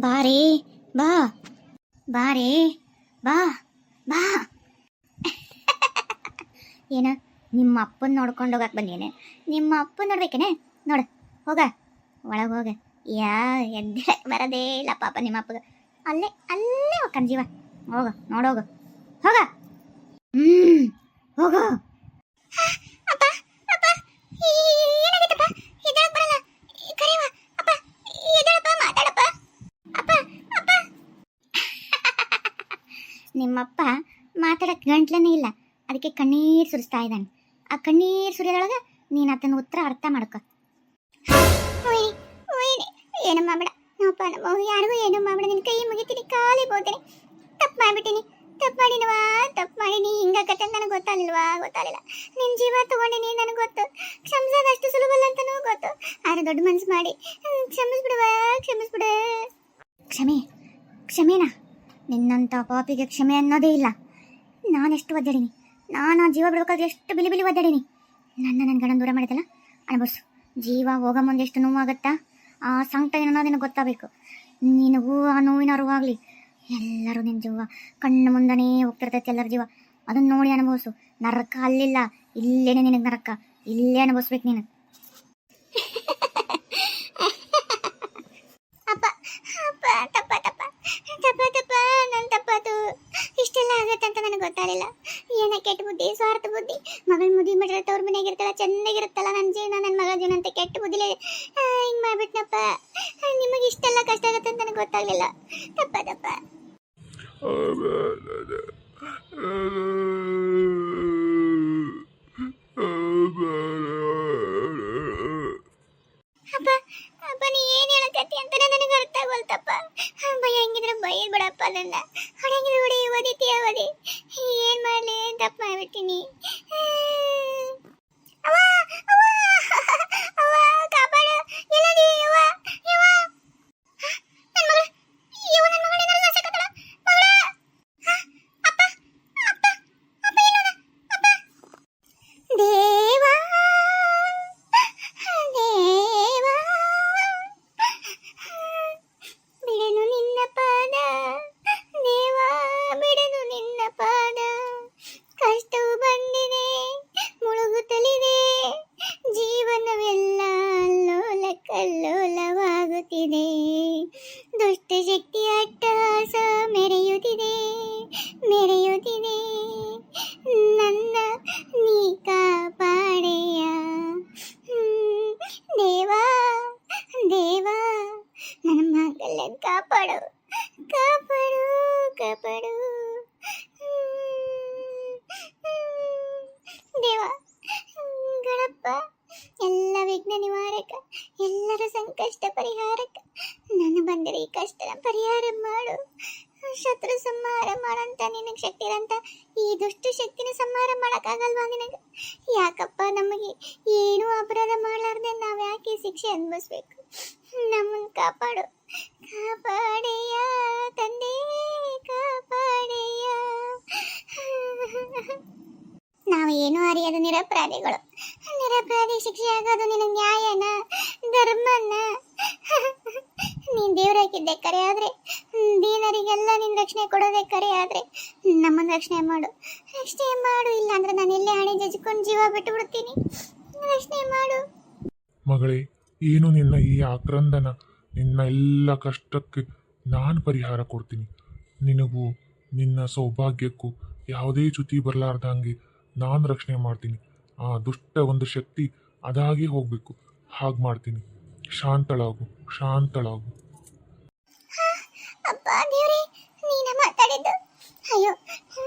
ಬಾರೇ ಬಾ ಬಾರೇ ಬಾ ಬಾ ಏನ ನಿಮ್ಮ ಅಪ್ಪನ ನೋಡ್ಕೊಂಡು ಹೋಗಕ್ಕೆ ಬಂದೇನೆ. ನಿಮ್ಮ ಅಪ್ಪನ ನೋಡ್ಬೇಕೇನೆ? ನೋಡು, ಹೋಗ ಒಳಗೆ ಹೋಗ. ಯಾ ಎದ್ದೆ ಬರೋದೇ ಇಲ್ಲ ಪಾಪ ನಿಮ್ಮ ಅಪ್ಪಗ. ಅಲ್ಲೇ ಅಲ್ಲೇ ಹೋಗ್ಕಣ ಜೀವ. ಹೋಗ ನೋಡೋಗು, ಹೋಗ. ಹೋಗು. ನಿಮ್ಮಪ್ಪ ಮಾತಾಡಕ್ಕೆ ಗಂಟ್ಲನೇ ಇಲ್ಲ, ಅದಕ್ಕೆ ಕಣ್ಣೀರು ಸುರಿಸ್ತಾ ಇದ್ದಾನೆ. ಆ ಕಣ್ಣೀರು ಸುರಿಯೋದೊಳಗೆ ನೀನು ಅದನ್ನು ಉತ್ತರ ಅರ್ಥ ಮಾಡ್ಕೊ. ಏನು ಮಾಡಬೇಡ, ನಮ್ಮಪ್ಪ ನಮ್ಮ ಯಾರಿಗೂ ಏನು ಮಾಡಬೇಡ. ನಿನ್ನ ಕೈ ಮುಗಿತೀನಿ, ಕಾಲಿ ಬೋತೀನಿ. ತಪ್ಪು ಮಾಡಿಬಿಟ್ಟಿನಿ, ತಪ್ಪು ಮಾಡೀನಿ. ಹಿಂಗಾಗತ್ತೆ ನನಗೆ ಗೊತ್ತಾಗಲಿಲ್ಲ. ನಿನ್ನ ಜೀವ ತಗೊಂಡಿನಿ, ನನಗೆ ಗೊತ್ತು. ಕ್ಷಮಿಸೋದಷ್ಟು ಸುಲಭಲ್ಲ ಅಂತನೂ ಗೊತ್ತು. ಆದ್ರೆ ದೊಡ್ಡ ಮನಸ್ಸು ಮಾಡಿ ಕ್ಷಮಿಸ್ಬಿಡು. ಕ್ಷಮೆನಾ? ನಿನ್ನಂಥ ಪಾಪಿಗೆ ಕ್ಷಮೆ ಅನ್ನೋದೇ ಇಲ್ಲ. ನಾನೆಷ್ಟು ಒದ್ದಾಡೀನಿ, ನಾನು ಆ ಜೀವ ಬಿಡಬೇಕಾದ್ರೆ ಎಷ್ಟು ಬಿಲಿ ಒದ್ದಾಡೀನಿ. ನನ್ನ ಗಂಡನ ದೂರ ಮಾಡಿದಲ್ಲ, ಅನುಭವಿಸು. ಜೀವ ಹೋಗೋ ಮುಂದೆ ಎಷ್ಟು ನೋವಾಗುತ್ತಾ, ಆ ಸಂಕಟ ಏನೋ ನಿನಗೆ ಗೊತ್ತಾಗಬೇಕು. ನಿನಗೂ ಆ ನೋವಿನ ಅರಿವಾಗಲಿ. ಎಲ್ಲರೂ ನಿನ್ನ ಜೀವ ಕಣ್ಣು ಮುಂದನೇ ಹೋಗ್ತಿರ್ತೈತಿ, ಎಲ್ಲರ ಜೀವ. ಅದನ್ನು ನೋಡಿ ಅನುಭವಿಸು. ನರಕ ಅಲ್ಲಿಲ್ಲ, ಇಲ್ಲೇನೆ ನಿನಗೆ ನರಕ. ಇಲ್ಲೇ ಅನುಭವಿಸ್ಬೇಕು ನೀನು. ಇಷ್ಟೆಲ್ಲ ಆಗತ್ತಂತ ನನಗೆ ಗೊತ್ತಾಗಲಿಲ್ಲ. ಏನ ಕೆಟ್ಟ ಬುದ್ಧಿ, ಸ್ವಾರ್ಥ ಬುದ್ಧಿ. ಮಗಳ ಮದುವೆ ಮಾಡಿದ್ರೆ ತವ್ರ ಮನೆಯಾಗಿರ್ತಾಳ, ಚೆನ್ನಾಗಿರುತ್ತಲ್ಲ. ನನ್ನ ಜೀವನ, ನನ್ನ ಮಗಳ ಜೀವನ ಅಂತ ಕೆಟ್ಟ ಬುದ್ಧಿಲೇ ಹಿಂಗೆ ಮಾಡ್ಬಿಟ್ನಪ್ಪ. ನಿಮಗೆ ಇಷ್ಟೆಲ್ಲ ಕಷ್ಟ ಆಗತ್ತೆ ಅಂತ ನನಗೆ ಗೊತ್ತಾಗಲಿಲ್ಲ. ತಪ್ಪ ಅಪ್ಪ, ನೀ ಏನು ಹೇಳಕತ್ತಿ ಅಂತ ನನಗೆ ಅರ್ಥ ಆಗೋಲ್ತಪ್ಪ. ಭಯ ಹೆಂಗಿದ್ರೆ ಬೈ ಬಿಡಪ್ಪ. ನನ್ನ ಹೊಡೆಂಗಿದ್ರೆ ಹೊಡಿ, ಓದಿತೀಯ ಓದಿ. ಏನು ಮಾಡಲಿ, ತಪ್ಪು ಮಾಡಿಬಿಟ್ಟಿನಿ. ಕಾಪಾಡು. ಎಲ್ಲದಿ ಕಲ್ಲೋಲವಾಗುತ್ತಿದೆ. ದುಷ್ಟ ಶಕ್ತಿ ಅಟ್ಟಹಾಸ ಮೆರೆಯುತ್ತಿದೆ. ನನ್ನ ನೀ ಕಾಪಾಡೆಯ ದೇವಾ. ನನ್ನ ಮಗಳನ್ನ ಕಾಪಾಡು. ದೇವಾ, ಗಣಪ, ಎಲ್ಲ ವಿಘ್ನ ನಿವಾರಕ, ಎಲ್ಲರ ಸಂಕಷ್ಟ ಪರಿಹಾರಕ, ನಾನು ಬಂದರೆ ಈ ಕಷ್ಟನ ಪರಿಹಾರ ಮಾಡು. ಶತ್ರು ಸಂಹಾರ ಮಾಡಂತ ನಿನಗೆ ಶಕ್ತಿ ಇರಂತ ಈ ದುಷ್ಟ ಶಕ್ತಿನ ಸಂಹಾರ ಮಾಡೋಕ್ಕಾಗಲ್ವಾ ನಿನಗೆ? ಯಾಕಪ್ಪ ನಮಗೆ ಏನೂ ಅಪರಾಧ ಮಾಡಲಾರ್ದೆ ನಾವು ಯಾಕೆ ಶಿಕ್ಷೆ ಅನುಭವಿಸ್ಬೇಕು? ನಮ್ಮನ್ನು ಕಾಪಾಡೆಯ ತಂದೆ, ಕಾಪಾಡೆಯ. ನಾವು ಏನೂ ಅರಿಯದ ನಿರಪರಾಧಿಗಳು. ನಿರಪರಾಧಿ ಶಿಕ್ಷೆ ಆಗೋದು ನಿನಗೆ ನ್ಯಾಯನ, ಧರ್ಮನ? ನೀನು ದೇವ್ರು ಹಾಕಿದ್ದೆ ಕರೆ ಆದರೆ, ದೀನರಿಗೆಲ್ಲ ನಿನ್ನ ರಕ್ಷಣೆ ಕೊಡೋದೇ ಕರೆ ಆದರೆ, ನಮ್ಮನ್ನು ರಕ್ಷಣೆ ಮಾಡು. ಇಲ್ಲ ಅಂದ್ರೆ ನಾನು ಎಲ್ಲೇ ಹಣೆ ಜಜ್ಕೊಂಡು ಜೀವ ಬಿಟ್ಟು ಬಿಡ್ತೀನಿ. ರಕ್ಷಣೆ ಮಾಡು ಮಗಳೇ. ಏನು ನಿನ್ನ ಈ ಆಕ್ರಂದನ, ನಿನ್ನ ಎಲ್ಲ ಕಷ್ಟಕ್ಕೆ ನಾನು ಪರಿಹಾರ ಕೊಡ್ತೀನಿ. ನಿನಗೂ ನಿನ್ನ ಸೌಭಾಗ್ಯಕ್ಕೂ ಯಾವುದೇ ಚ್ಯುತಿ ಬರಲಾರ್ದಂಗೆ ನಾನು ರಕ್ಷಣೆ ಮಾಡ್ತೀನಿ. ಆ ದುಷ್ಟ ಒಂದು ಶಕ್ತಿ ಅದಾಗಿ ಹೋಗಬೇಕು, ಹಾಗೆ ಮಾಡ್ತೀನಿ. ಶಾಂತಳಾಗು. ಅಪ್ಪ ದೇವ್ರೆ, ನೀನ ಮಾತಾಡಿದ್ದು. ಅಯ್ಯೋ,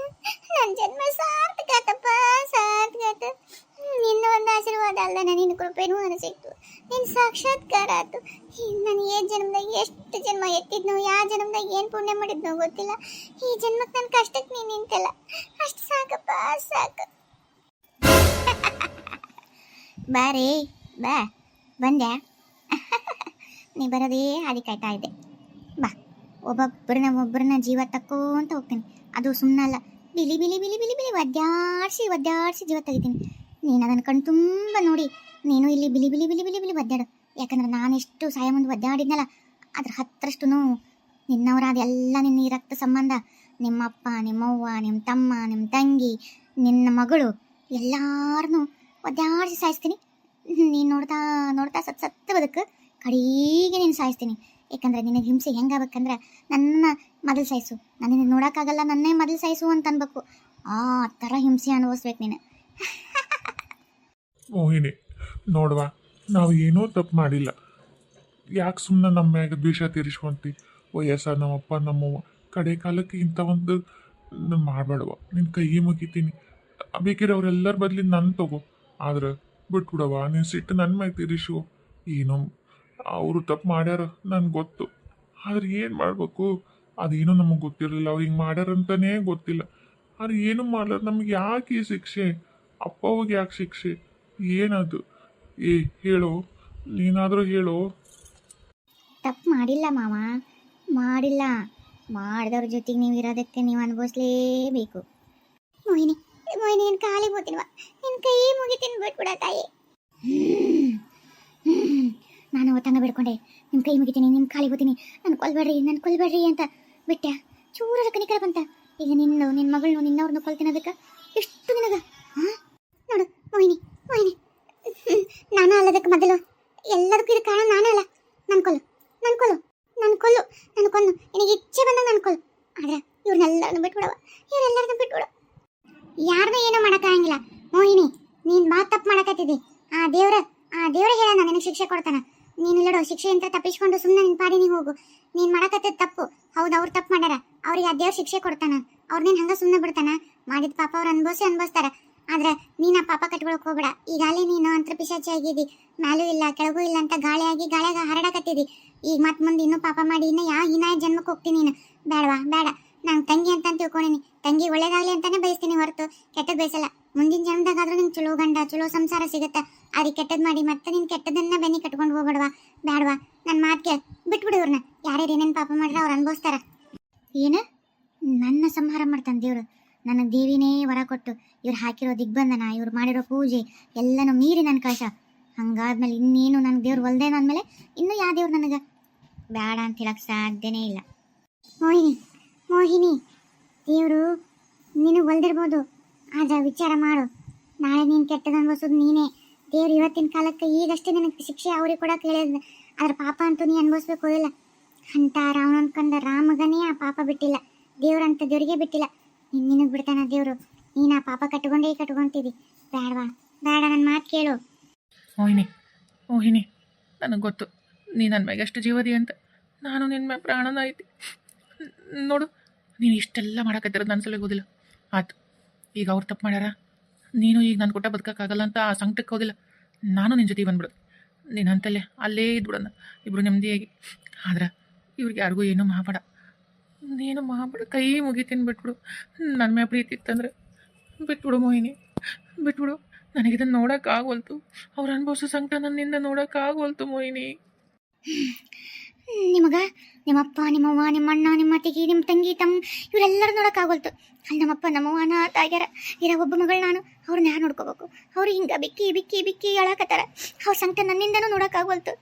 ನನ್ನ ಜನ್ಮ ಸಾರ್ಥಕಪ್ಪ, ಸಾರ್ಥಕ. ನಿನ್ನ ಒಂದು ಆಶೀರ್ವಾದ ಅಲ್ಲ, ನಿನ್ನ ಕೃಪೆನೂ ಸಿಕ್ತು, ನಿನ್ನ ಸಾಕ್ಷಾತ್ಕಾರ ಆಯ್ತು. ನಾನು ಎಷ್ಟು ಜನ್ಮ ಎತ್ತಿದ್ನೋ, ಯಾವ ಜನ್ಮದಾಗ ಏನು ಪುಣ್ಯ ಮಾಡಿದ್ನೋ ಗೊತ್ತಿಲ್ಲ. ಈ ಜನ್ಮಕ್ಕೆ ನನ್ನ ಕಷ್ಟಕ್ಕೆ ನೀನು ನಿಂತಲ್ಲ, ಅಷ್ಟು ಸಾಕಪ್ಪ, ಸಾಕು. ಬಾರೇ ಬಾ, ಬಂದೆ. ನೀ ಬರೋದೇ ಹಾದಿ ಕಾಯ್ತಾ ಇದ್ದೆ. ಬಾ, ಒಬ್ಬೊಬ್ಬರನ್ನ ಜೀವ ತಕ್ಕೊಂತ ಹೋಗ್ತೀನಿ. ಅದು ಸುಮ್ಮನಲ್ಲ, ಬಿಲಿ ಒದ್ದಾಡಿಸಿ ಜೀವ ತೆಗಿತೀನಿ. ನೀನು ಅದನ್ನು ಕಣ್ಣು ತುಂಬ ನೋಡಿ, ನೀನು ಇಲ್ಲಿ ಬಿಲಿ ಒದ್ದಾಡು. ಯಾಕಂದ್ರೆ ನಾನೆಷ್ಟು ಸಾಯ ಮುಂದೆ ಒದ್ದಾಡಿದ್ನಲ್ಲ, ಅದ್ರ 10ರಷ್ಟು ನಿನ್ನವರಾದ ಎಲ್ಲ ನಿನ್ನ ಈ ರಕ್ತ ಸಂಬಂಧ, ನಿಮ್ಮಪ್ಪ, ನಿಮ್ಮವ್ವ, ನಿಮ್ಮ ತಮ್ಮ, ನಿಮ್ಮ ತಂಗಿ, ನಿನ್ನ ಮಗಳು ಎಲ್ಲಾರನ್ನೂ ಒದ್ದಾಡಿಸಿ ಸಾಯಿಸ್ತೀನಿ. ನೀನು ನೋಡ್ತಾ ನೋಡ್ತಾ ಸತ್ತು ಬದುಕು, ಕಡೆಗೆ ನೀನು ಸಾಯಿಸ್ತೀನಿ. ಯಾಕಂದ್ರೆ ನಿನಗೆ ಹಿಂಸೆ ಹೆಂಗಾಗಬೇಕಂದ್ರೆ ನನ್ನ ಮೊದಲು ಸಾಯಿಸು, ನನಗೆ ನೋಡೋಕ್ಕಾಗಲ್ಲ, ನನ್ನೇ ಮೊದಲು ಸಾಯಿಸು ಅಂತ ಅನ್ಬೇಕು. ಆ ಥರ ಹಿಂಸೆ ಅನುಭವಿಸ್ಬೇಕು ನೀನು. ಮೋಹಿನಿ ನೋಡ್ವಾ, ನಾವು ಏನೂ ತಪ್ಪು ಮಾಡಿಲ್ಲ. ಯಾಕೆ ಸುಮ್ಮನೆ ನಮ್ಮ ಮ್ಯಾಗ ದ್ವೇಷ ತೀರಿಸುವಂತಿ? ವಯಸ್ಸ ನಮ್ಮಪ್ಪ ನಮ್ಮವ್ವ ಕಡೆ ಕಾಲಕ್ಕೆ ಇಂಥ ಒಂದು ಮಾಡಬೇಡವ. ನಿನ್ನ ಕೈ ಮುಗಿತೀನಿ. ಬೇಕಿದ್ರೆ ಅವರೆಲ್ಲರ ಬದಲಿ ನನ್ನ ತಗೋ, ಆದ್ರೆ ಬಿಟ್ಬಿಡವ. ನೀನು ಸಿಟ್ಟು ನನ್ನ ಮ್ಯಾಗ ತೀರಿಸು. ಏನೋ ಅವರು ತಪ್ಪು ಮಾಡ್ಯಾರ ನನ್ಗೆ ಗೊತ್ತು, ಆದ್ರೆ ಏನು ಮಾಡಬೇಕು ಅದೇನೋ ನಮಗೆ ಗೊತ್ತಿರಲಿಲ್ಲ. ಅವ್ರು ಹಿಂಗೆ ಮಾಡ್ಯಾರಂತನೇ ಗೊತ್ತಿಲ್ಲ. ಆದ್ರೆ ಏನು ಮಾಡ್ಲಾರ ನಮ್ಗೆ ಯಾಕೆ ಈ ಶಿಕ್ಷೆ? ಅಪ್ಪ ಹೋಗಿ ಯಾಕೆ ಶಿಕ್ಷೆ? ಏನದು? ಹೇಳೋ, ನೀನಾದರೂ ಹೇಳೋ. ತಪ್ಪು ಮಾಡಿಲ್ಲ ಮಾವ, ಮಾಡಿಲ್ಲ. ಮಾಡಿದವ್ರ ಜೊತೆಗೆ ನೀವು ಇರೋದಕ್ಕೆ ನೀವು ಅನುಭವಿಸ್ಲೇಬೇಕು. ಮೋಹಿನಿ ಮೋಹಿನಿ, ನಿನ್ನ ಕಾಲಿ ಹೋಗ್ತೀನಿವ, ನಿನ್ನ ಕೈ ಮುಗಿತೀನಿ, ಬಿಟ್ಬಿಡ ತಾಯಿ. ನಾನು ಅವತ್ತಂಗ ಬಿಡ್ಕೊಂಡೆ, ನಿಮ್ಮ ಕೈ ಮುಗಿತೀನಿ, ನಿಮ್ಮ ಕಾಲಿ ಹೋಗ್ತೀನಿ, ನನ್ನ ಕೊಲ್ಬೇಡ್ರಿ ಅಂತ ಬಿಟ್ಟೆ. ಚೂರ ಕನಿಕರ ಬಂತ. ಈಗ ನಿನ್ನ ಮಗಳನ್ನ ನಿನ್ನವ್ರನ್ನ ಕೊಲ್ತೀನಿ, ಅದಕ್ಕೆ ಎಷ್ಟು ನಿನಗ? ಹಾಂ ನೋಡು ಮೋಹಿನಿ, ನಾನು ಅಲ್ಲದಕ್ಕೆ ಮೊದಲು ಎಲ್ಲದಕ್ಕೂ ಇದು ಕಾರಣ ನಾನೇ ಅಲ್ಲ. ನನ್ನ ಕೊಲ್ಲು ನಿನಗೆ ಇಚ್ಛೆ ಬಂದಾಗ ನನ್ನ ಕೊಲ್ಲು. ಆದ್ರೆ ಇವ್ರನ್ನೆಲ್ಲರನ್ನು ಬಿಟ್ಬಿಡು. ಯಾರನ್ನೂ ಏನೂ ಮಾಡೋಕ್ಕಾಗಂಗಿಲ್ಲ. ಮೋಹಿನಿ, ನೀನು ಬಾ ತಪ್ಪು ಮಾಡಕತ್ತಿದ್ದಿ. ಆ ದೇವ್ರ ಹೇಳ ನಿನಗೆ ಶಿಕ್ಷೆ ಕೊಡ್ತಾನ. ನೀನು ಇಲ್ಲಡೋ ಶಿಕ್ಷೆ ಅಂತ ತಪ್ಪಿಸ್ಕೊಂಡು ಸುಮ್ಮನೆ ನಿನ್ನ ಪಾಡಿ ನೀವು ಹೋಗು. ನೀನು ಮಾಡಕತ್ತಿದ್ದು ತಪ್ಪು ಹೌದು, ಅವ್ರು ತಪ್ಪು ಮಾಡ್ಯಾರ, ಅವ್ರಿಗೆ ಆ ದೇವ್ರ ಶಿಕ್ಷೆ ಕೊಡ್ತಾನ. ಅವ್ರು ನೀನು ಹಂಗೆ ಸುಮ್ಮನೆ ಬಿಡ್ತಾನ? ಮಾಡಿದ ಪಾಪ ಅವ್ರು ಅನುಭವಿಸ್ತಾರ. ಆದ್ರೆ ನೀನು ಆ ಪಾಪ ಕಟ್ಕೊಳಕ್ ಹೋಗ್ಬೇಡ. ಈಗಾಗಲೇ ನೀನು ಅಂತರ್ಪಿಶಾಚಿ ಆಗಿದ್ದಿ, ಮ್ಯಾಲೂ ಇಲ್ಲ ಕೆಳಗೂ ಇಲ್ಲ ಅಂತ ಗಾಳಿಯಾಗ ಹರಡಕತ್ತಿದ್ದಿ. ಈಗ ಮತ್ತೆ ಮುಂದೆ ಇನ್ನೂ ಪಾಪ ಮಾಡಿ ಇನ್ನೂ ಯಾವ ಹೀನಾಯ ಜನ್ಮಕ್ಕೆ ಹೋಗ್ತೀನಿ ನೀನು. ಬೇಡ. ನಾನು ತಂಗಿ ಅಂತ ತಿಳ್ಕೊಂಡಿನಿ. ತಂಗಿ ಒಳ್ಳೇದಾಗಲಿ ಅಂತಾನೆ ಬಯಸ್ತೀನಿ ಹೊರತು ಕೆಟ್ಟದ್ದು ಬಯಸಲ್ಲ. ಮುಂದಿನ ಜನ್ಮದಾಗಾದ್ರೂ ನಿಂಗೆ ಚಲೋ ಗಂಡ ಚಲೋ ಸಂಸಾರ ಸಿಗುತ್ತೆ. ಅದಕ್ಕೆ ಕೆಟ್ಟದ್ದು ಮಾಡಿ ಮತ್ತೆ ನೀನು ಕೆಟ್ಟದನ್ನ ಬೆನ್ನಿ ಕಟ್ಕೊಂಡು ಹೋಗ್ಬೇಡವಾ. ಬೇಡವಾ, ನನ್ನ ಮಾತು ಕೇಳಿ ಬಿಟ್ಬಿಡು. ಇವ್ರನ್ನ ಯಾರ್ಯಾರು ಏನೇನು ಪಾಪ ಮಾಡಿದ್ರೆ ಅವ್ರು ಅನುಭವಿಸ್ತಾರ. ಏನು ನನ್ನ ಸಂಹಾರ ಮಾಡ್ತಾನೆ ದೇವ್ರು? ನನಗೆ ದೇವಿನೇ ವರ ಕೊಟ್ಟು ಇವ್ರು ಹಾಕಿರೋ ದಿಗ್ಬಂಧನ, ಇವ್ರು ಮಾಡಿರೋ ಪೂಜೆ ಎಲ್ಲನೂ ಮೀರಿ ನನ್ನ ಕಳಶ. ಹಂಗಾದ್ಮೇಲೆ ಇನ್ನೇನು ನನಗೆ ದೇವ್ರು ಒಲ್ದೇನು ಅಂದಮೇಲೆ ಇನ್ನೂ ಯಾವ ದೇವ್ರು ನನಗೆ ಬೇಡ ಅಂತ ಹೇಳಕ್ಕೆ ಸಾಧ್ಯನೇ ಇಲ್ಲ. ಮೋಹಿನಿ, ದೇವರು ನಿನಗೆ ಒಲ್ದಿರ್ಬೋದು, ಆದ್ರೆ ವಿಚಾರ ಮಾಡು. ನಾಳೆ ನೀನು ಕೆಟ್ಟದ್ದು ಅನ್ಭವಿಸೋದು ನೀನೇ. ದೇವ್ರು ಇವತ್ತಿನ ಕಾಲಕ್ಕೆ ಈಗಷ್ಟೇ ನಿನಗೆ ಶಿಕ್ಷೆ ಅವ್ರಿಗೆ ಕೊಡಕ್ಕೆ ಹೇಳಿದ, ಅದ್ರ ಪಾಪ ಅಂತೂ ನೀ ಅನುಭವಿಸ್ಬೇಕು ಇಲ್ಲ ಅಂತ ರಾವಣ ಅನ್ಕೊಂಡ ರಾಮಗನೇ ಆ ಪಾಪ ಬಿಟ್ಟಿಲ್ಲ. ದೇವ್ರಂತ ದೇವ್ರಿಗೆ ಬಿಟ್ಟಿಲ್ಲ. ನಿನಗೆ ಬಿಡ್ತಾನ ದೇವರು? ನೀನು ಆ ಪಾಪ ಕಟ್ಕೊಂತೀವಿ. ಬೇಡ, ನನ್ನ ಮಾತು ಕೇಳು. ಮೋಹಿನಿ, ನನಗೆ ಗೊತ್ತು ನೀ ನನ್ನ ಮ್ಯಾಗ ಎಷ್ಟು ಜೀವದಿ ಅಂತ. ನಾನು ನಿನ್ನ ಮ್ಯಾಗ ಪ್ರಾಣನ ಐತಿ ನೋಡು. ನೀನು ಇಷ್ಟೆಲ್ಲ ಮಾಡಕತ್ತಿರೋದು ನನ್ನ ಸಲ ಹೋದಿಲ್ಲ. ಆಯ್ತು, ಈಗ ಅವ್ರು ತಪ್ಪು ಮಾಡ್ಯಾರ, ನೀನು ಈಗ ನನ್ನ ಕೊಟ್ಟ ಬದುಕೋಕ್ಕಾಗಲ್ಲ ಅಂತ ಆ ಸಂಕಟಕ್ಕೆ ಹೋದಿಲ್ಲ. ನಾನು ನಿನ್ನ ಜೊತೆ ಬಂದ್ಬಿಡು. ನೀನು ಅಂತಲ್ಲೇ ಅಲ್ಲೇ ಇದ್ಬಿಡೋಣ, ಇಬ್ಬರು ನೆಮ್ಮದಿಯಾಗಿ. ಆದ್ರೆ ಇವ್ರಿಗೆ ಯಾರಿಗೂ ಏನೂ ಮಾಡಬೇಡ, ಕೈ ಮುಗಿತೀನಿ, ಬಿಟ್ಬಿಡು. ನನ್ನ ಮ್ಯಾಗ ಪ್ರೀತಿ ಇತ್ತಂದ್ರೆ ಬಿಟ್ಬಿಡು ಮೋಹಿನಿ, ಬಿಟ್ಬಿಡು. ನನಗಿದನ್ನು ನೋಡೋಕ್ಕಾಗೋಲ್ತು. ಅವ್ರು ಅನುಭವಿಸೋ ಸಂಕಟ ನನ್ನಿಂದ ನೋಡೋಕ್ಕಾಗೋಲ್ತು ಮೋಹಿನಿ. ನಿಮ್ಮಪ್ಪ, ನಿಮ್ಮವ್ವ, ನಿಮ್ಮ ಅಣ್ಣ, ನಿಮ್ಮ ಅತ್ತಿಗೆ, ನಿಮ್ಮ ತಂಗಿ, ಇವರೆಲ್ಲರೂ ನೋಡೋಕ್ಕಾಗೋಲ್ತು. ಅಲ್ಲಿ ನಮ್ಮಪ್ಪ ನಮ್ಮವ್ವ ಅನಾಥ ಆಗ್ಯಾರ. ಇರೋ ಒಬ್ಬ ಮಗಳು ನಾನು. ಅವ್ರನ್ನ ಯಾರು ನೋಡ್ಕೋಬೇಕು? ಅವ್ರು ಹಿಂಗೆ ಬಿಕ್ಕಿ ಹೇಳಕತ್ತಾರ. ಅವ್ರ ಸಂಕಟ ನನ್ನಿಂದನೂ ನೋಡೋಕ್ಕಾಗೋಲ್ತು.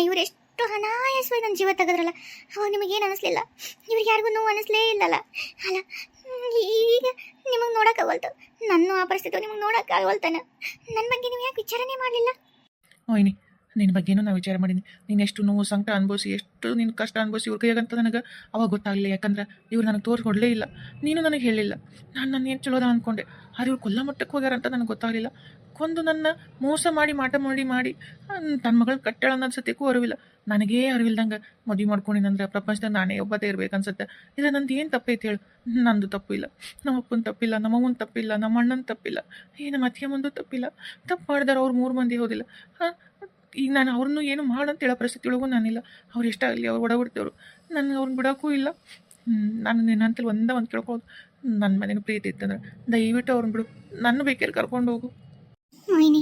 ಇವ್ರು ಎಷ್ಟು ಅನಾಯಾಸವಾಗಿ ನನ್ನ ಜೀವ ತೆಗೆದ್ರಲ್ಲ, ಅವಾಗ ನಿಮಗೇನು ಅನ್ನಿಸ್ಲಿಲ್ಲ? ಇವ್ರಿಗೆ ಯಾರಿಗೂ ನೋವು ಅನ್ನಿಸ್ಲೇ ಇಲ್ಲಲ್ಲ ಅಲ್ಲ? ಈಗ ನಿಮಗೆ ನೋಡೋಕ್ಕಾಗೋಲ್ತು. ನನ್ನ ಆ ಪರಿಸ್ಥಿತಿ ನಿಮಗೆ ನೋಡೋಕ್ಕಾಗೋಲ್ತಾನೆ. ನನ್ನ ಬಗ್ಗೆ ನೀವು ಯಾಕೆ ವಿಚಾರನೇ ಮಾಡಲಿಲ್ಲ? ಮೋಹಿನಿ, ನಿನ್ನ ಬಗ್ಗೆನೂ ನಾನು ವಿಚಾರ ಮಾಡೀನಿ. ನೀನು ಎಷ್ಟು ನೋವು ಸಂಕಟ ಅನುಭವಿಸಿ, ಎಷ್ಟು ನಿನ್ನ ಕಷ್ಟ ಅನುಭವಿಸಿ ಇವ್ರ ಕೈಯಾಗಂತ ನನಗೆ ಅವಾಗ ಗೊತ್ತಾಗಲಿಲ್ಲ. ಯಾಕಂದ್ರೆ ಇವ್ರು ನನಗೆ ತೋರಿಸ್ಕೊಡ್ಲೇ ಇಲ್ಲ, ನೀನು ನನಗೆ ಹೇಳಿಲ್ಲ. ನಾನು ಏನು ಚಲೋದ ಅಂದ್ಕೊಂಡೆ. ಆದ್ರೆ ಇವ್ರು ಕೊಲ್ಲ ಮಟ್ಟಕ್ಕೆ ಹೋಗ್ಯಾರ ಅಂತ ನನಗೆ ಗೊತ್ತಾಗಲಿಲ್ಲ. ಕೊಂದು ನನ್ನ ಮೋಸ ಮಾಡಿ ಮಾಟ ಮಾಡಿ ತನ್ನ ಮಗಳನ್ನ ಕಟ್ಟಾಳ ಅನ್ನೋದು ಸತ್ಯಕ್ಕೂ ಅರಿವಿಲ್ಲ. ನನಗೇ ಅರಿವಿಲ್ದಂಗೆ ಮದುವೆ ಮಾಡ್ಕೊಂಡಿನಂದ್ರೆ ಪ್ರಪಂಚದಾಗ ನಾನೇ ಒಬ್ಬದೇ ಇರ್ಬೇಕನ್ಸುತ್ತೆ. ಇದು ನಂದು ಏನು ತಪ್ಪೈತೆ ಹೇಳು? ನಂದು ತಪ್ಪಿಲ್ಲ, ನಮ್ಮ ಅಪ್ಪನ ತಪ್ಪಿಲ್ಲ, ನಮ್ಮವ್ವನ ತಪ್ಪಿಲ್ಲ, ನಮ್ಮ ಅಣ್ಣನ ತಪ್ಪಿಲ್ಲ, ನಮ್ಮ ಅತ್ತಿಗೆ ಮುಂದೆ ತಪ್ಪಿಲ್ಲ. ತಪ್ಪು ಮಾಡಿದಾರೆ ಅವ್ರು 3 ಮಂದಿ ಹೋದಿಲ್ಲ. ಈಗ ನಾನು ಅವ್ರನ್ನೂ ಏನು ಮಾಡಂತ ಹೇಳೋ ಪರಿಸ್ಥಿತಿ ಒಳಗೂ ನಾನಿಲ್ಲ. ಅವ್ರು ಎಷ್ಟಾಗಲಿ ಅವ್ರು ಒಡಬಿಡ್ತೇವ್ರು, ನನಗೆ ಅವ್ರನ್ನ ಬಿಡೋಕ್ಕೂ ಇಲ್ಲ. ನಾನು ನಿನ್ನಂತಲ್ಲಿ ಒಂದು ಕೇಳ್ಬೋದು, ನನ್ನ ಮನೇನು ಪ್ರೀತಿ ಇತ್ತಂದ್ರೆ ದಯವಿಟ್ಟು ಅವ್ರನ್ನ ಬಿಡು, ನನ್ನ ಬೇಕಾದ್ರೆ ಕರ್ಕೊಂಡು ಹೋಗು. ಮೋಹಿನಿ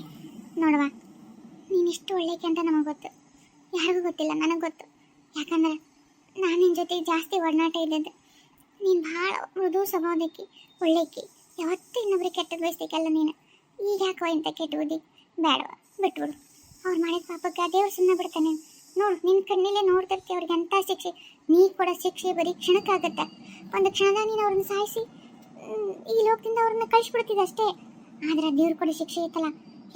ನೋಡುವ, ನೀನಿಷ್ಟು ಒಳ್ಳೆಕೆ ಅಂತ ನಮಗೆ ಗೊತ್ತು, ಯಾರಿಗೂ ಗೊತ್ತಿಲ್ಲ, ನನಗೆ ಗೊತ್ತು. ಯಾಕಂದ್ರೆ ನಾನು ನಿನ್ನ ಜೊತೆ ಜಾಸ್ತಿ ಒಡನಾಟ ಇದ್ದದ್ದು. ನೀನು ಭಾಳ ಮೃದು ಸ್ವಭಾವದಕ್ಕಿ, ಒಳ್ಳೆಕಿ, ಯಾವತ್ತೂ ಇನ್ನೊಬ್ರಿಗೆ ಕೆಟ್ಟದ್ದು ಬಯಸ್ಬೇಕಲ್ಲ ನೀನು. ಈಗ ಯಾಕೋ ಇಂಥ ಕೆಟ್ಟ ಬುದ್ಧಿ? ಬೇಡವಾ, ಬಿಟ್ಬಿಡು. ಅವ್ರು ಮಾಡಿದ ಪಾಪಕ್ಕೆ ದೇವ್ರು ಸುಮ್ಮನೆ ಬಿಡ್ತಾನೆ. ನೋಡು, ನಿನ್ನ ಕಣ್ಣಲ್ಲೇ ನೋಡ್ತಿರ್ತೀವಿ ಅವ್ರಿಗೆ ಎಂಥ ಶಿಕ್ಷೆ. ನೀ ಕೊಡೋ ಶಿಕ್ಷೆ ಬರೀ ಕ್ಷಣಕ್ಕಾಗತ್ತೆ. ಒಂದು ಕ್ಷಣದಾಗ ನೀನು ಅವ್ರನ್ನ ಸಾಯಿಸಿ ಈ ಲೋಕದಿಂದ ಅವ್ರನ್ನ ಕಳಿಸ್ಬಿಡ್ತಿದ್ದೆ ಅಷ್ಟೇ. ಆದ್ರೆ ದೇವ್ರು ಕೊಡೋ ಶಿಕ್ಷೆ ಐತಲ್ಲ,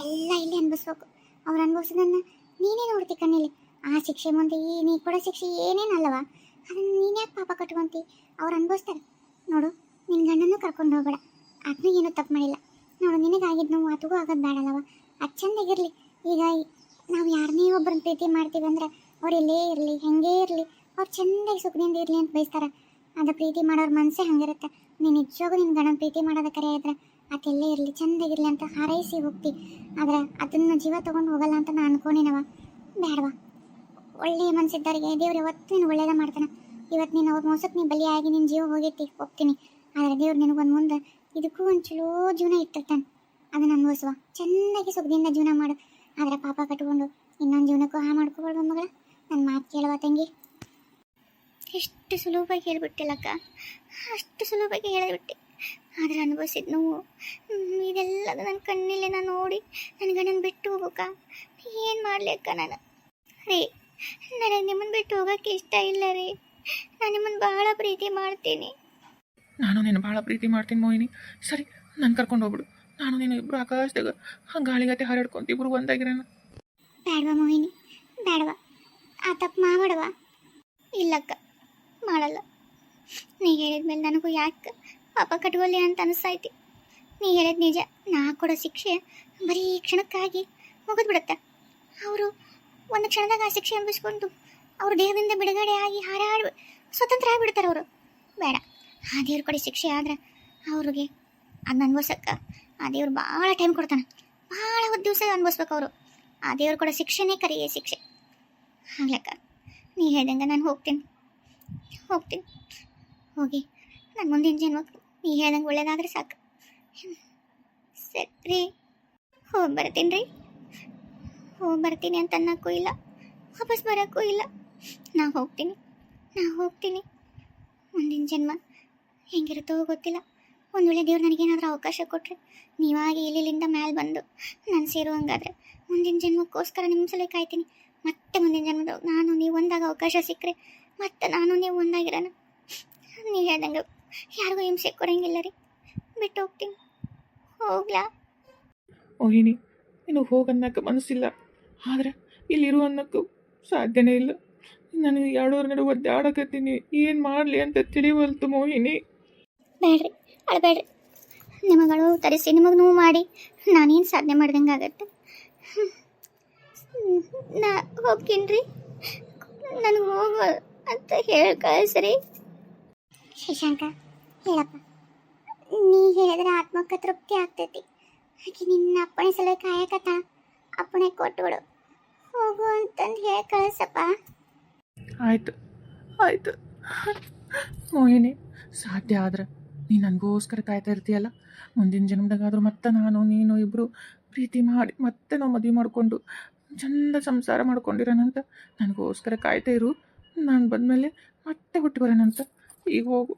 ಎಲ್ಲ ಇಲ್ಲಿ ಅನ್ಭವಿಸ್ಬೇಕು. ಅವ್ರು ಅನ್ಭವಿಸೋದನ್ನ ನೀನೇ ನೋಡ್ತಿ ಕಣ್ಣಲ್ಲಿ. ಆ ಶಿಕ್ಷೆ ಮುಂದೆ ಈ ನೀ ಕೊಡೋ ಶಿಕ್ಷೆ ಏನೇನಲ್ಲವ, ಅದನ್ನ ನೀನ್ಯಾಕೆ ಪಾಪ ಕಟ್ಕೊಂತಿ? ಅವ್ರು ಅನ್ಭವಿಸ್ತಾರೆ ನೋಡು. ನಿನ್ನ ಗಂಡನೂ ಕರ್ಕೊಂಡು ಹೋಗ್ಬೇಡ, ಅದನ್ನೂ ಏನೂ ತಪ್ಪು ಮಾಡಿಲ್ಲ ನೋಡು. ನಿನಗಾಗಿದ್ದು ನೋವು ಆತಗೂ ಆಗೋದು ಬೇಡಲ್ಲವ. ಅದು ಚೆಂದಾಗಿರಲಿ. ಈಗ ನಾವು ಯಾರನ್ನೇ ಒಬ್ಬರನ್ನ ಪ್ರೀತಿ ಮಾಡ್ತೀವಿ ಅಂದ್ರೆ ಅವ್ರು ಎಲ್ಲೇ ಇರಲಿ, ಹೆಂಗೇ ಇರಲಿ, ಅವ್ರು ಚೆಂದಾಗಿ ಸುಖದಿಂದ ಇರಲಿ ಅಂತ ಬಯಸ್ತಾರೆ. ಅದು ಪ್ರೀತಿ ಮಾಡೋರ ಮನಸ್ಸೇ ಹಂಗಿರುತ್ತೆ. ನೀನು ನಿಜವಾಗೂ ನಿನ್ನ ಗಂಡನ ಪ್ರೀತಿ ಮಾಡೋದ ಕರೆ ಇದ್ರೆ ಅದೆಲ್ಲೇ ಇರಲಿ, ಚೆಂದಾಗಿರಲಿ ಅಂತ ಹಾರೈಸಿ ಹೋಗ್ತಿ. ಆದರೆ ಅದನ್ನು ಜೀವ ತೊಗೊಂಡು ಹೋಗಲ್ಲ ಅಂತ ನಾನು ಅನ್ಕೊಂಡಿನವ. ಬೇಡವಾ, ಒಳ್ಳೆಯ ಮನಸ್ಸಿದ್ದವರಿಗೆ ದೇವ್ರು ಯಾವತ್ತೂ ನೀನು ಒಳ್ಳೇದ ಮಾಡ್ತಾನೆ. ಇವತ್ತು ನೀನು ಅವ್ರ ಮೋಸಕ್ಕೆ ನೀ ಬಲಿಯಾಗಿ ನಿನ್ನ ಜೀವ ಹೋಗೈತಿ ಹೋಗ್ತೀನಿ. ಆದರೆ ದೇವ್ರು ನಿನಗೊಂದು ಮುಂದೆ ಇದಕ್ಕೂ ಒಂದು ಚಲೋ ಜೀವನ ಇಟ್ಟಿರ್ತಾನೆ. ಅದನ್ನು ಅನ್ಭವಿಸುವ, ಚೆಂದಾಗಿ ಸುಖದಿಂದ ಜೀವನ ಮಾಡು. ಆದರೆ ಪಾಪ ಕಟ್ಕೊಂಡು ಇನ್ನೊಂದು ಜೀವನಕ್ಕೂ ಮಾಡ್ಕೊಬಾರ್ದು ಮಗಳ. ನನ್ನ ಮಾತು ಕೇಳುವ ತಂಗಿ. ಎಷ್ಟು ಸುಲಭವಾಗಿ ಹೇಳ್ಬಿಟ್ಟಿಲ್ಲಕ್ಕ, ಅಷ್ಟು ಸುಲಭವಾಗಿ ಹೇಳಿಬಿಟ್ಟೆ. ಆದರೆ ಅನುಭವಿಸಿದ ನೋವು ಇದೆಲ್ಲದು ನನ್ನ ಕಣ್ಣಲ್ಲೇ ನಾನು ನೋಡಿ ನನಗೆ ನನ್ನ ಬಿಟ್ಟು ಹೋಗೋಕ್ಕ ಏನು ಮಾಡಲಿ ಅಕ್ಕ? ನಾನು ರೀ, ನನಗೆ ನಿಮ್ಮನ್ನು ಬಿಟ್ಟು ಹೋಗೋಕ್ಕೆ ಇಷ್ಟ ಇಲ್ಲ ರೀ. ನಾನು ನಿಮ್ಮನ್ನು ಬಹಳ ಪ್ರೀತಿ ಮಾಡ್ತೀನಿ. ನಾನು ನಿನ್ನ ಭಾಳ ಪ್ರೀತಿ ಮಾಡ್ತೀನಿ ಮೋಹಿನಿ. ಸರಿ, ನಾನು ಕರ್ಕೊಂಡು ಹೋಗ್ಬಿಡು. ನಾನು ನೀನು ಇಬ್ಬರು ಆಕಾಶದಾಗ ಗಾಳಿಗತೆ ಹಾರಾಡ್ಕೊಂತ ಇಬ್ರು ಒಂದಾಗಿರೋಣ. ಬೇಡವಾ ಮೋಹಿನಿ, ಬೇಡವಾ. ಆ ತಪ್ಪು ಮಾಡವಾ? ಇಲ್ಲಕ್ಕ, ಮಾಡಲ್ಲ. ನೀ ಹೇಳಿದ್ಮೇಲೆ ನನಗೂ ಯಾಕೆ ಪಾಪ ಕಟ್ಕೊಳ್ಳಿ ಅಂತ ಅನಿಸ್ತೈತಿ. ನೀ ಹೇಳಿದ ನಿಜ. ನಾ ಕೊಡೋ ಶಿಕ್ಷೆ ಬರೀ ಕ್ಷಣಕ್ಕಾಗಿ ಮುಗಿದು ಬಿಡುತ್ತೆ. ಅವರು ಒಂದು ಕ್ಷಣದಾಗ ಆ ಶಿಕ್ಷೆ ಅನುಭವಿಸ್ಕೊಂಡು ಅವ್ರ ದೇಹದಿಂದ ಬಿಡುಗಡೆ ಆಗಿ ಹಾರಾಡಿ ಸ್ವತಂತ್ರ ಆಗಿಬಿಡ್ತಾರೆ ಅವರು. ಬೇಡ, ಆ ದೇವ್ರ ಕೊಡಿ ಶಿಕ್ಷೆ ಆದ್ರೆ ಅವ್ರಿಗೆ ಅದನ್ನ ಅನ್ಭವಿಸಕ್ಕ ಆ ದೇವ್ರು ಭಾಳ ಟೈಮ್ ಕೊಡ್ತಾನೆ. ಭಾಳ ಹೊತ್ತು ದಿವಸ ಅನ್ಭವಿಸ್ಬೇಕು ಅವರು. ಆ ದೇವ್ರು ಕೊಡೋ ಶಿಕ್ಷೆನೇ ಕರಿಯೇ ಶಿಕ್ಷೆ. ಆಗ್ಲಕ್ಕ, ನೀ ಹೇಳ್ದಂಗೆ ನಾನು ಹೋಗ್ತೀನಿ ಹೋಗಿ ನಾನು ಮುಂದಿನ ಜನ್ಮಕ್ಕೆ ನೀ ಹೇಳ್ದಂಗೆ ಒಳ್ಳೇದಾದ್ರೆ ಸಾಕು. ಸರಿ, ಹೋಗಿ ಬರ್ತೀನಿ ಅಂತ ಅನ್ನೋಕ್ಕೂ ಇಲ್ಲ, ವಾಪಸ್ ಬರೋಕ್ಕೂ ಇಲ್ಲ. ನಾ ಹೋಗ್ತೀನಿ. ಮುಂದಿನ ಜನ್ಮ ಹೆಂಗಿರುತ್ತೋ ಗೊತ್ತಿಲ್ಲ. ಒಂದು ವೇಳೆ ದೇವ್ರು ನನಗೇನಾದರೂ ಅವಕಾಶ ಕೊಟ್ಟರೆ, ನೀವಾಗಿ ಇಲ್ಲಿಂದ ಮೇಲೆ ಬಂದು ನಾನು ಸೇರುವಂಗಾದ್ರೆ ಮುಂದಿನ ಜನ್ಮಕ್ಕೋಸ್ಕರ ನಿಮ್ಮ ಸಲ ಕಾಯ್ತೀನಿ. ಮತ್ತೆ ಮುಂದಿನ ಜನ್ಮದಾಗ ನಾನು ನೀವು ಒಂದಾಗ ಅವಕಾಶ ಸಿಕ್ಕರೆ ಮತ್ತೆ ನಾನು ನೀವು ಒಂದಾಗಿರೋಣ. ನೀವು ಹೇಳ್ದಂಗೆ ಯಾರಿಗೂ ಹಿಂಸೆ ಕೊಡಂಗಿಲ್ಲ ರೀ. ಬಿಟ್ಟು ಹೋಗ್ತೀನಿ. ಹೋಗ್ಲಾ? ಮೋಹಿನಿ, ನೀನು ಹೋಗನ್ನಕ್ಕೆ ಮನಸ್ಸಿಲ್ಲ, ಆದರೆ ಇಲ್ಲಿರು ಅನ್ನೋಕ್ಕೂ ಸಾಧ್ಯನೇ ಇಲ್ಲ. ನನಗೆ ಎರಡೂರ ನಡುವೆ ಒದ್ದಾಡಕತ್ತೀನಿ. ಏನು ಮಾಡಲಿ ಅಂತ ತಿಳಿವಲ್ತು ಮೋಹಿನಿ. ಬೇಡ್ರಿ, ಅಳಬೇಡ್ರಿ. ನಿಮಗಳು ತರಿಸಿ ನಿಮಗೆ ನೋವು ಮಾಡಿ ನಾನೇನು ಸಾಧನೆ ಮಾಡ್ದಂಗೆ ಆಗತ್ತೆ. ನಾ ಹೋಗ್ತೀನಿ. ನನಗೆ ಹೋಗು ಅಂತ ಹೇಳಿ ಕಳಿಸ್ರಿ. ಶಶಾಂಕ, ಹೇಳಪ್ಪ. ನೀ ಹೇಳಿದ್ರೆ ಆತ್ಮಕ್ಕೆ ತೃಪ್ತಿ ಆಗ್ತೈತಿ. ಆಕೆ ನಿನ್ನ ಅಪ್ಪಣೆ ಸಲ ಕಾಯಕತ್ತ, ಅಪ್ಪಣೆ ಕೊಟ್ಬಿಡು. ಹೋಗು ಅಂತಂದು ಹೇಳಿ ಕಳಿಸಪ್ಪ. ಆಯ್ತು ಮೋಹಿನಿ, ಸಾಧ್ಯ ಆದ್ರೆ ನೀನು ನನಗೋಸ್ಕರ ಕಾಯ್ತಾ ಇರ್ತೀಯಲ್ಲ. ಮುಂದಿನ ಜನ್ಮದಾಗಾದರೂ ಮತ್ತೆ ನಾನು ನೀನು ಇಬ್ಬರು ಪ್ರೀತಿ ಮಾಡಿ ಮತ್ತೆ ನಾವು ಮದುವೆ ಮಾಡಿಕೊಂಡು ಚಂದ ಸಂಸಾರ ಮಾಡ್ಕೊಂಡಿರೋಣಂತ ನನಗೋಸ್ಕರ ಕಾಯ್ತಾ ಇರು. ನಾನು ಬಂದಮೇಲೆ ಮತ್ತೆ ಹುಟ್ಟಿ ಬರೋಣಂತ. ಈಗ ಹೋಗು.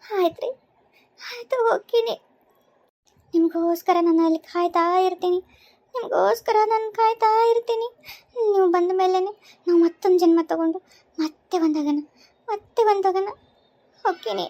ಆಯ್ತು ಹೋಗ್ತೀನಿ. ನಿಮಗೋಸ್ಕರ ನಾನು ಅಲ್ಲಿ ಕಾಯ್ತಾ ಇರ್ತೀನಿ. ನೀವು ಬಂದ ಮೇಲೇ ನಾವು ಮತ್ತೊಂದು ಜನ್ಮ ತಗೊಂಡು ಮತ್ತೆ ಒಂದಾಗಣ. ಹೋಗ್ತೀನಿ.